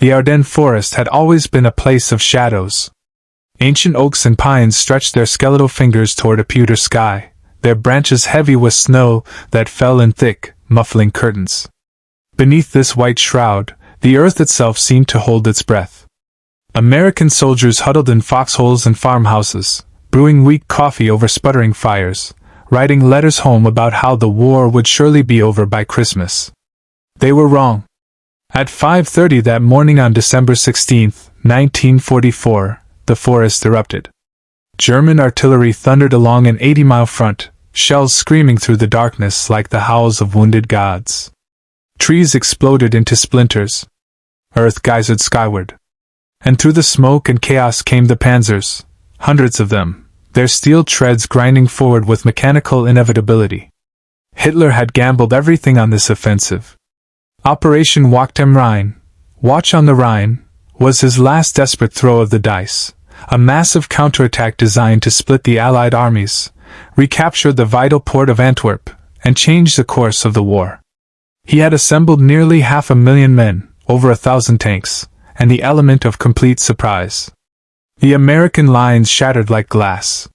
the Ardennes forest had always been a place of shadows. Ancient oaks and pines stretched their skeletal fingers toward a pewter sky, their branches heavy with snow that fell in thick, muffling curtains. Beneath this white shroud, the earth itself seemed to hold its breath. American soldiers huddled in foxholes and farmhouses, brewing weak coffee over sputtering fires, writing letters home about how the war would surely be over by Christmas. They were wrong. At 5:30 that morning on December 16, 1944, the forest erupted. German artillery thundered along an 80-mile front, shells screaming through the darkness like the howls of wounded gods. Trees exploded into splinters. Earth geysered skyward. And through the smoke and chaos came the panzers, hundreds of them, their steel treads grinding forward with mechanical inevitability. Hitler had gambled everything on this offensive. Operation Wacht am Rhein, Watch on the Rhine, was his last desperate throw of the dice, a massive counterattack designed to split the Allied armies, recapture the vital port of Antwerp, and change the course of the war. He had assembled nearly 500,000 men, over 1,000 tanks, and the element of complete surprise. The American lines shattered like glass.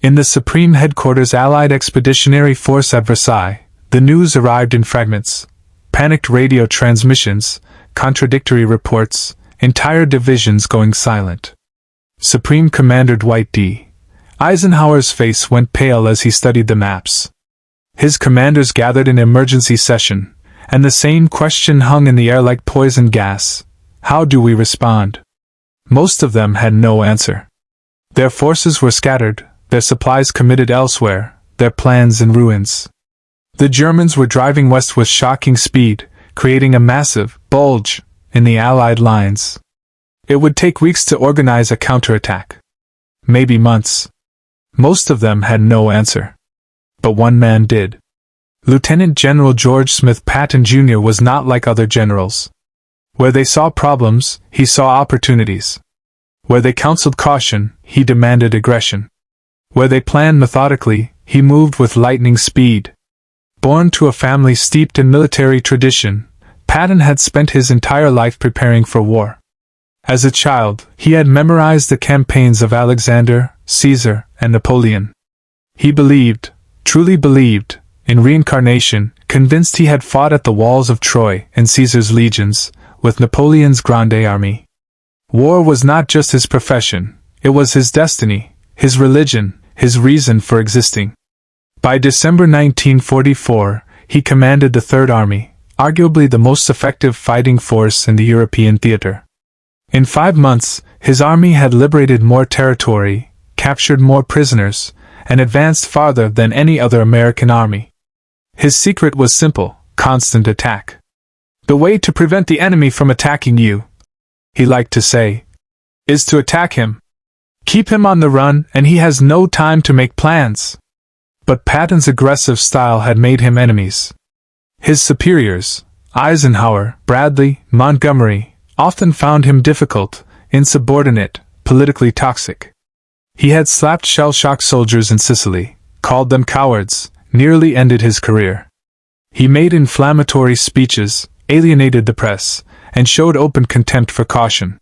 In the Supreme Headquarters Allied Expeditionary Force at Versailles, the news arrived in fragments. Panicked radio transmissions, contradictory reports, entire divisions going silent. Supreme Commander Dwight D. Eisenhower's face went pale as he studied the maps. His commanders gathered in emergency session, and the same question hung in the air like poison gas. How do we respond? Most of them had no answer. Their forces were scattered, their supplies committed elsewhere, their plans in ruins. The Germans were driving west with shocking speed, creating a massive bulge in the Allied lines. It would take weeks to organize a counterattack. Maybe months. Most of them had no answer. But one man did. Lieutenant General George Smith Patton Jr. was not like other generals. Where they saw problems, he saw opportunities. Where they counseled caution, he demanded aggression. Where they planned methodically, he moved with lightning speed. Born to a family steeped in military tradition, Patton had spent his entire life preparing for war. As a child, he had memorized the campaigns of Alexander, Caesar, and Napoleon. He believed, truly believed, in reincarnation, convinced he had fought at the walls of Troy and Caesar's legions, with Napoleon's Grande Army. War was not just his profession, it was his destiny, his religion, his reason for existing. By December 1944, he commanded the Third Army, arguably the most effective fighting force in the European theater. In 5 months, his army had liberated more territory, captured more prisoners, and advanced farther than any other American army. His secret was simple: constant attack. The way to prevent the enemy from attacking you, he liked to say, is to attack him. Keep him on the run and he has no time to make plans. But Patton's aggressive style had made him enemies. His superiors, Eisenhower, Bradley, Montgomery, often found him difficult, insubordinate, politically toxic. He had slapped shell-shocked soldiers in Sicily, called them cowards, nearly ended his career. He made inflammatory speeches, alienated the press, and showed open contempt for caution.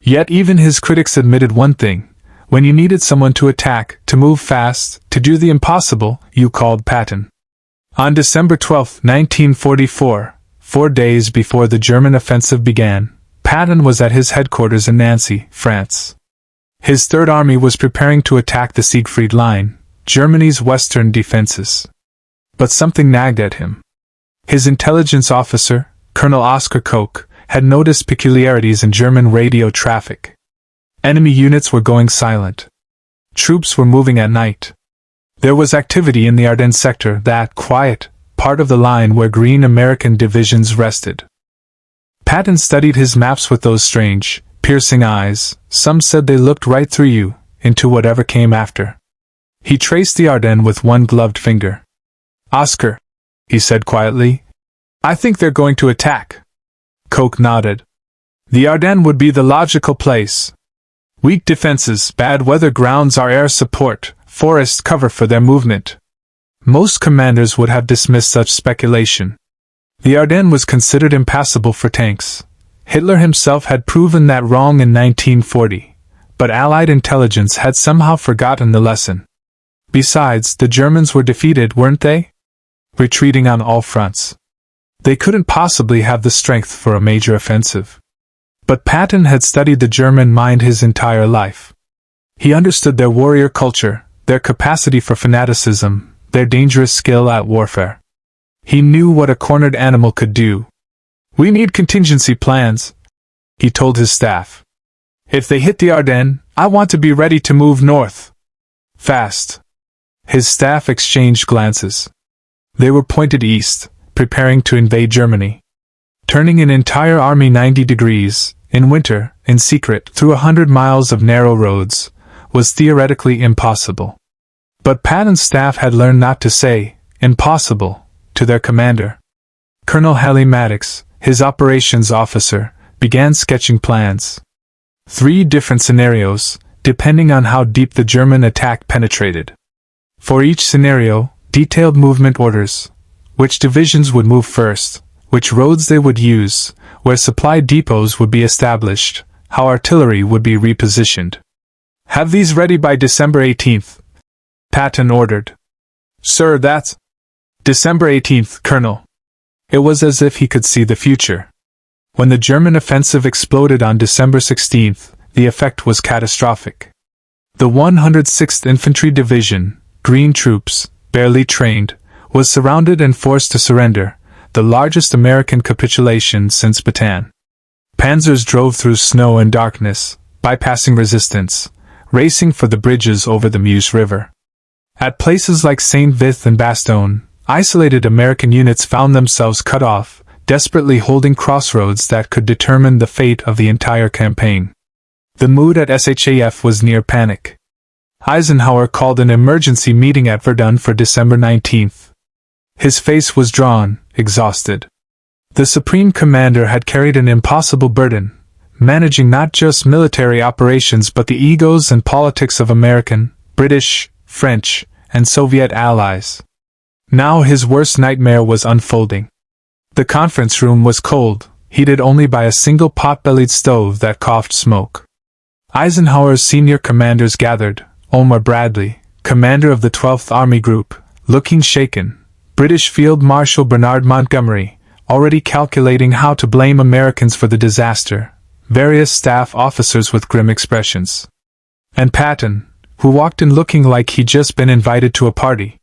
Yet even his critics admitted one thing: when you needed someone to attack, to move fast, to do the impossible, you called Patton. On December 12, 1944, 4 days before the German offensive began, Patton was at his headquarters in Nancy, France. His Third Army was preparing to attack the Siegfried Line, Germany's western defenses. But something nagged at him. His intelligence officer, Colonel Oskar Koch, had noticed peculiarities in German radio traffic. Enemy units were going silent. Troops were moving at night. There was activity in the Ardennes sector, that quiet part of the line where green American divisions rested. Patton studied his maps with those strange, piercing eyes. Some said they looked right through you, into whatever came after. He traced the Ardennes with one gloved finger. "Oscar," he said quietly, "I think they're going to attack." Koch nodded. The Ardennes would be the logical place. Weak defenses, bad weather grounds, our air support, forest cover for their movement. Most commanders would have dismissed such speculation. The Ardennes was considered impassable for tanks. Hitler himself had proven that wrong in 1940, but Allied intelligence had somehow forgotten the lesson. Besides, the Germans were defeated, weren't they? Retreating on all fronts. They couldn't possibly have the strength for a major offensive. But Patton had studied the German mind his entire life. He understood their warrior culture, their capacity for fanaticism, their dangerous skill at warfare. He knew what a cornered animal could do. "We need contingency plans," he told his staff. "If they hit the Ardennes, I want to be ready to move north. Fast." His staff exchanged glances. They were pointed east, preparing to invade Germany. Turning an entire army 90 degrees, in winter, in secret, through 100 miles of narrow roads, was theoretically impossible. But Patton's staff had learned not to say, "impossible," to their commander. Colonel Halley Maddox, his operations officer, began sketching plans. 3 different scenarios, depending on how deep the German attack penetrated. For each scenario, detailed movement orders, which divisions would move first, which roads they would use, where supply depots would be established, how artillery would be repositioned. "Have these ready by December 18th, Patton ordered. "Sir, that's December 18th, Colonel." It was as if he could see the future. When the German offensive exploded on December 16th, the effect was catastrophic. The 106th Infantry Division, green troops, barely trained, was surrounded and forced to surrender, the largest American capitulation since Bastogne. Panzers drove through snow and darkness, bypassing resistance, racing for the bridges over the Meuse River. At places like St. Vith and Bastogne, isolated American units found themselves cut off, desperately holding crossroads that could determine the fate of the entire campaign. The mood at SHAF was near panic. Eisenhower called an emergency meeting at Verdun for December 19th. His face was drawn, exhausted. The Supreme Commander had carried an impossible burden, managing not just military operations but the egos and politics of American, British, French, and Soviet allies. Now his worst nightmare was unfolding. The conference room was cold, heated only by a single pot-bellied stove that coughed smoke. Eisenhower's senior commanders gathered. Omar Bradley, commander of the 12th Army Group, looking shaken. British Field Marshal Bernard Montgomery, already calculating how to blame Americans for the disaster. Various staff officers with grim expressions. And Patton, who walked in looking like he'd just been invited to a party.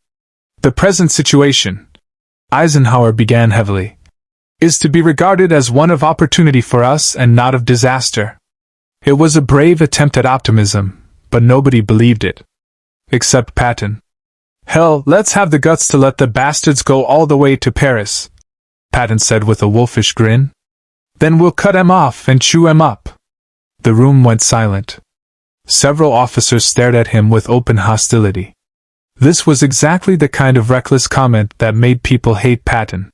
"The present situation," Eisenhower began heavily, "is to be regarded as one of opportunity for us and not of disaster." It was a brave attempt at optimism, but nobody believed it. Except Patton. "Hell, let's have the guts to let the bastards go all the way to Paris," Patton said with a wolfish grin. "Then we'll cut 'em off and chew 'em up." The room went silent. Several officers stared at him with open hostility. This was exactly the kind of reckless comment that made people hate Patton.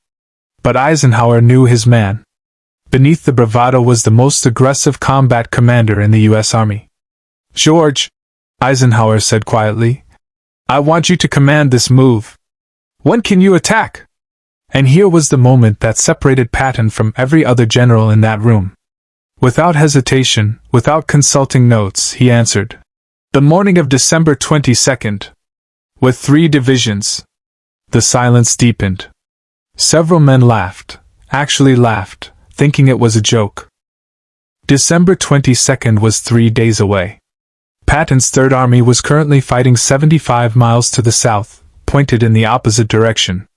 But Eisenhower knew his man. Beneath the bravado was the most aggressive combat commander in the U.S. Army. "George," Eisenhower said quietly, "I want you to command this move. When can you attack?" And here was the moment that separated Patton from every other general in that room. Without hesitation, without consulting notes, he answered, "The morning of December 22nd. With 3 divisions." The silence deepened. Several men laughed, actually laughed, thinking it was a joke. December 22nd was 3 days away. Patton's Third Army was currently fighting 75 miles to the south, pointed in the opposite direction.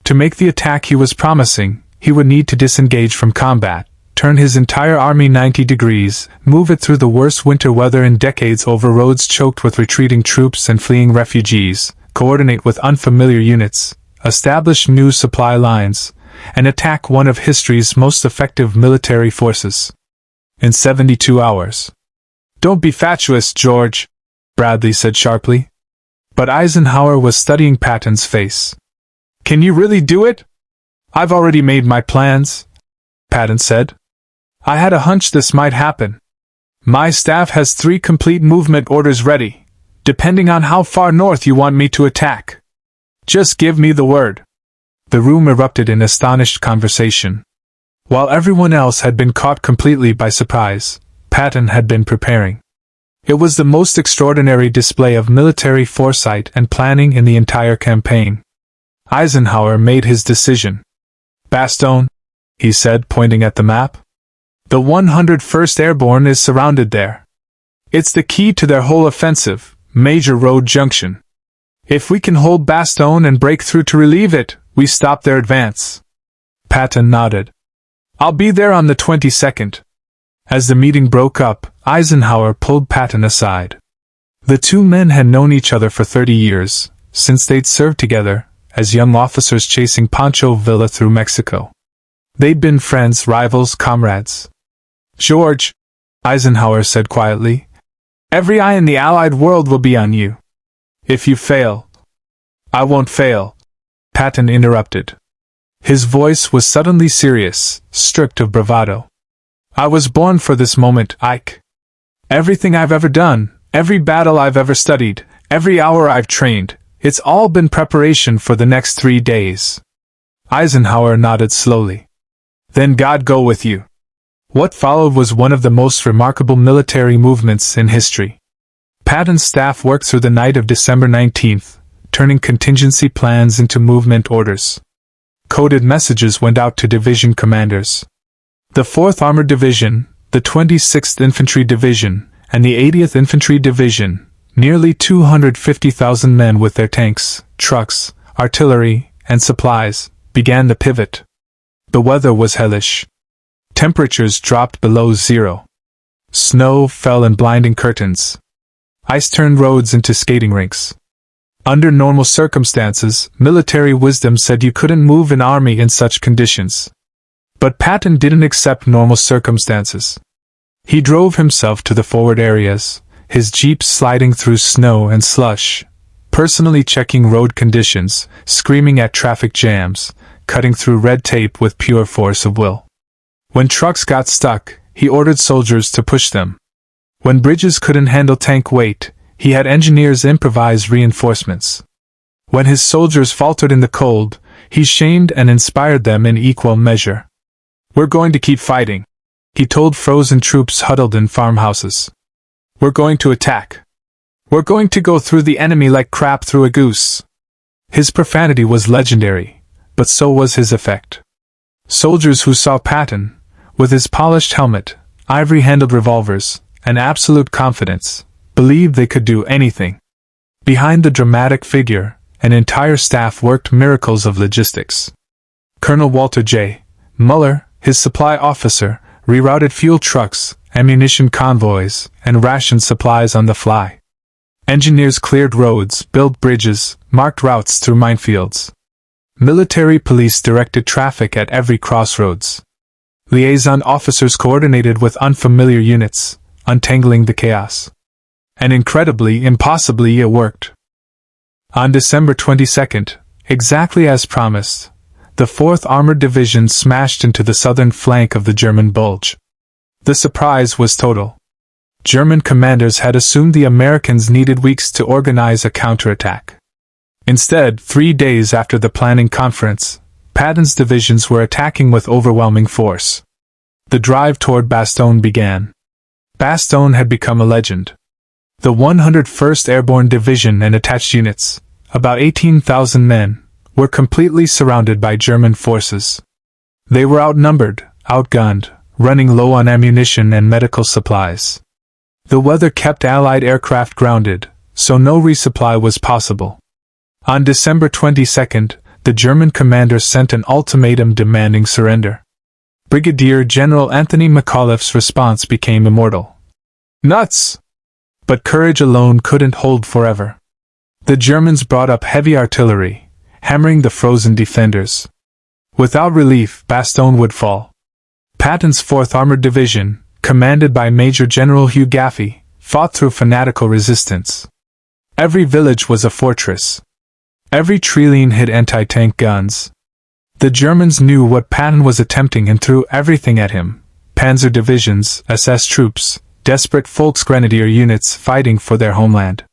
To make the attack he was promising, he would need to disengage from combat, turn his entire army 90 degrees, move it through the worst winter weather in decades over roads choked with retreating troops and fleeing refugees, coordinate with unfamiliar units, establish new supply lines, and attack one of history's most effective military forces. In 72 hours. "Don't be fatuous, George," Bradley said sharply. But Eisenhower was studying Patton's face. "Can you really do it?" "I've already made my plans," Patton said. "I had a hunch this might happen. My staff has 3 complete movement orders ready, depending on how far north you want me to attack. Just give me the word." The room erupted in astonished conversation. While everyone else had been caught completely by surprise, Patton had been preparing. It was the most extraordinary display of military foresight and planning in the entire campaign. Eisenhower made his decision. "Bastogne," he said, pointing at the map. "The 101st Airborne is surrounded there. It's the key to their whole offensive, major road junction. If we can hold Bastogne and break through to relieve it, we stop their advance." Patton nodded. "I'll be there on the 22nd. As the meeting broke up, Eisenhower pulled Patton aside. The two men had known each other for 30 years, since they'd served together as young officers chasing Pancho Villa through Mexico. They'd been friends, rivals, comrades. "George," Eisenhower said quietly, "every eye in the Allied world will be on you. If you fail—" "I won't fail," Patton interrupted. His voice was suddenly serious, stripped of bravado. "I was born for this moment, Ike. Everything I've ever done, every battle I've ever studied, every hour I've trained, it's all been preparation for the next 3 days." Eisenhower nodded slowly. "Then God go with you." What followed was one of the most remarkable military movements in history. Patton's staff worked through the night of December 19th, turning contingency plans into movement orders. Coded messages went out to division commanders. The 4th Armored Division, the 26th Infantry Division, and the 80th Infantry Division, nearly 250,000 men with their tanks, trucks, artillery, and supplies, began the pivot. The weather was hellish. Temperatures dropped below zero. Snow fell in blinding curtains. Ice turned roads into skating rinks. Under normal circumstances, military wisdom said you couldn't move an army in such conditions. But Patton didn't accept normal circumstances. He drove himself to the forward areas, his jeep sliding through snow and slush, personally checking road conditions, screaming at traffic jams, cutting through red tape with pure force of will. When trucks got stuck, he ordered soldiers to push them. When bridges couldn't handle tank weight, he had engineers improvise reinforcements. When his soldiers faltered in the cold, he shamed and inspired them in equal measure. "We're going to keep fighting," he told frozen troops huddled in farmhouses. "We're going to attack. We're going to go through the enemy like crap through a goose." His profanity was legendary, but so was his effect. Soldiers who saw Patton, with his polished helmet, ivory-handled revolvers, and absolute confidence, believed they could do anything. Behind the dramatic figure, an entire staff worked miracles of logistics. Colonel Walter J. Muller, his supply officer, rerouted fuel trucks, ammunition convoys, and ration supplies on the fly. Engineers cleared roads, built bridges, marked routes through minefields. Military police directed traffic at every crossroads. Liaison officers coordinated with unfamiliar units, untangling the chaos. And incredibly, impossibly, it worked. On December 22nd, exactly as promised, the 4th Armored Division smashed into the southern flank of the German Bulge. The surprise was total. German commanders had assumed the Americans needed weeks to organize a counterattack. Instead, 3 days after the planning conference, Patton's divisions were attacking with overwhelming force. The drive toward Bastogne began. Bastogne had become a legend. The 101st Airborne Division and attached units, about 18,000 men, were completely surrounded by German forces. They were outnumbered, outgunned, running low on ammunition and medical supplies. The weather kept Allied aircraft grounded, so no resupply was possible. On December 22nd, the German commander sent an ultimatum demanding surrender. Brigadier General Anthony McAuliffe's response became immortal. "Nuts!" But courage alone couldn't hold forever. The Germans brought up heavy artillery, hammering the frozen defenders. Without relief, Bastogne would fall. Patton's 4th Armored Division, commanded by Major General Hugh Gaffey, fought through fanatical resistance. Every village was a fortress. Every tree hid anti-tank guns. The Germans knew what Patton was attempting and threw everything at him: panzer divisions, SS troops, desperate Volksgrenadier units fighting for their homeland.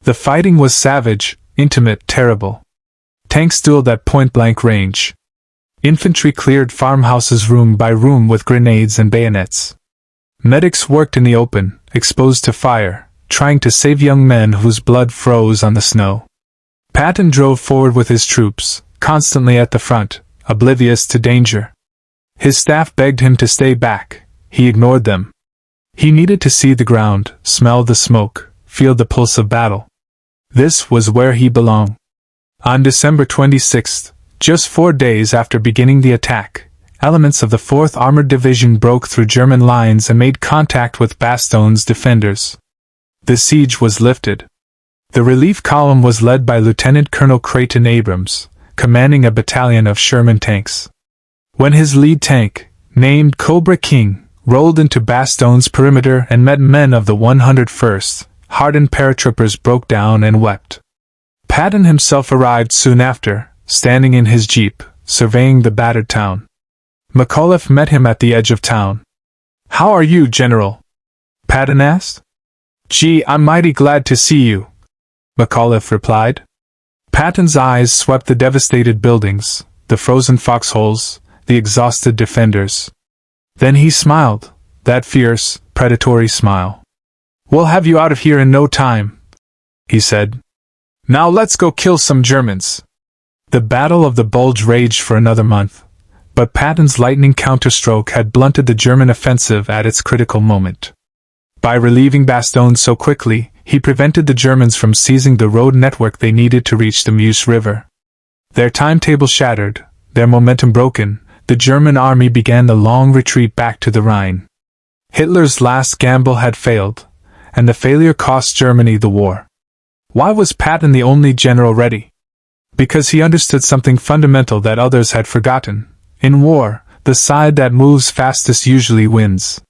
The fighting was savage, intimate, terrible. Tanks dueled at point-blank range. Infantry cleared farmhouses room by room with grenades and bayonets. Medics worked in the open, exposed to fire, trying to save young men whose blood froze on the snow. Patton drove forward with his troops, constantly at the front, oblivious to danger. His staff begged him to stay back. He ignored them. He needed to see the ground, smell the smoke, feel the pulse of battle. This was where he belonged. On December 26th, just 4 days after beginning the attack, elements of the 4th Armored Division broke through German lines and made contact with Bastogne's defenders. The siege was lifted. The relief column was led by Lieutenant Colonel Creighton Abrams, commanding a battalion of Sherman tanks. When his lead tank, named Cobra King, rolled into Bastogne's perimeter and met men of the 101st, hardened paratroopers broke down and wept. Patton himself arrived soon after, standing in his jeep, surveying the battered town. McAuliffe met him at the edge of town. "How are you, General?" Patton asked. "Gee, I'm mighty glad to see you," McAuliffe replied. Patton's eyes swept the devastated buildings, the frozen foxholes, the exhausted defenders. Then he smiled, that fierce, predatory smile. "We'll have you out of here in no time," he said. "Now let's go kill some Germans." The Battle of the Bulge raged for another month, but Patton's lightning counterstroke had blunted the German offensive at its critical moment. By relieving Bastogne so quickly, he prevented the Germans from seizing the road network they needed to reach the Meuse River. Their timetable shattered, their momentum broken, the German army began the long retreat back to the Rhine. Hitler's last gamble had failed, and the failure cost Germany the war. Why was Patton the only general ready? Because he understood something fundamental that others had forgotten. In war, the side that moves fastest usually wins.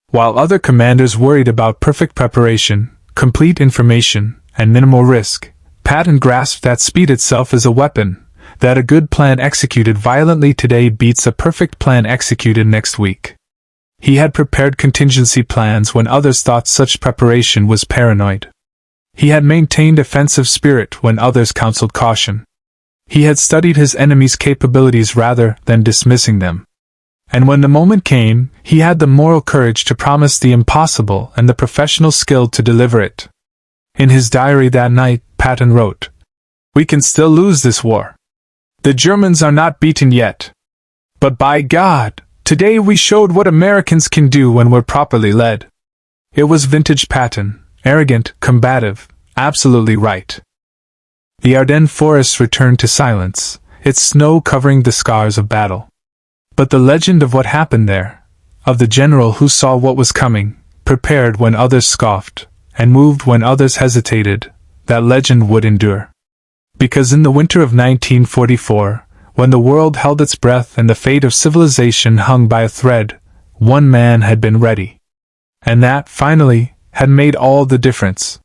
While other commanders worried about perfect preparation, complete information, and minimal risk, Patton grasped that speed itself is a weapon, that a good plan executed violently today beats a perfect plan executed next week. He had prepared contingency plans when others thought such preparation was paranoid. He had maintained offensive spirit when others counseled caution. He had studied his enemy's capabilities rather than dismissing them. And when the moment came, he had the moral courage to promise the impossible and the professional skill to deliver it. In his diary that night, Patton wrote, "We can still lose this war. The Germans are not beaten yet. But by God, today we showed what Americans can do when we're properly led." It was vintage Patton, arrogant, combative, absolutely right. The Ardennes forests returned to silence, its snow covering the scars of battle. But the legend of what happened there, of the general who saw what was coming, prepared when others scoffed, and moved when others hesitated, that legend would endure. Because in the winter of 1944, when the world held its breath and the fate of civilization hung by a thread, one man had been ready. And that, finally, had made all the difference.